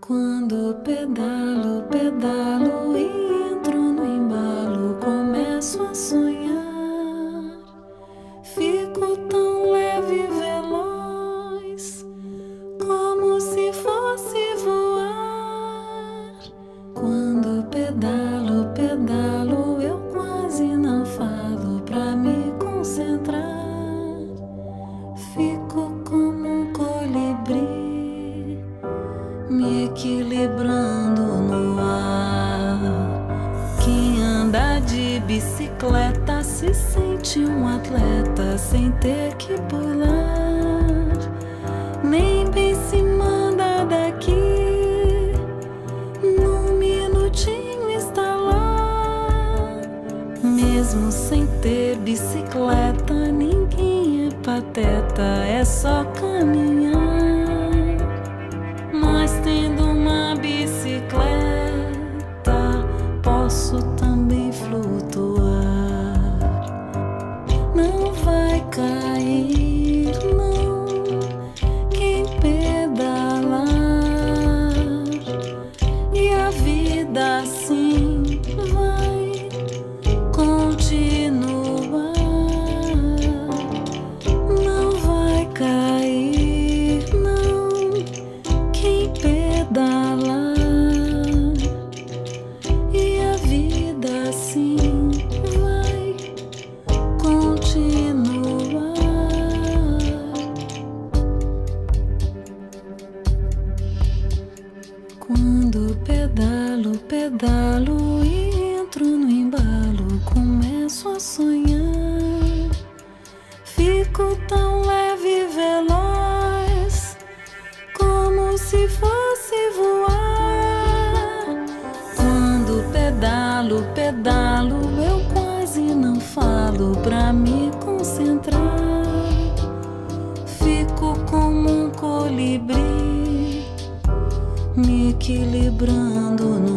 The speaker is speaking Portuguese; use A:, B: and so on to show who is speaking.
A: Quando pedalo, pedalo e entro no embalo, começo a sonhar. Fico tão leve e veloz, como se fosse voar. Quando pedalo, pedalo, eu quase não falo pra me concentrar. Fico como um colibri, me equilibrando no ar. Quem anda de bicicleta se sente um atleta sem ter que pular. Nem bem se manda daqui, num minutinho está lá. Mesmo sem ter bicicleta, ninguém é pateta, é só caminhar. Mas tendo uma bicicleta, posso também flutuar. Não vai cair, não, quem pedalar. E a vida assim vai continuar. Não vai cair, não, quem pedalar. E a vida assim vai continuar. Quando pedalo, pedalo e entro no embalo, começo a sonhar. Fico tão leve e veloz, como se fosse voar. Quando pedalo, pedalo, eu quase não falo pra me concentrar. Fico como um colibri, me equilibrando no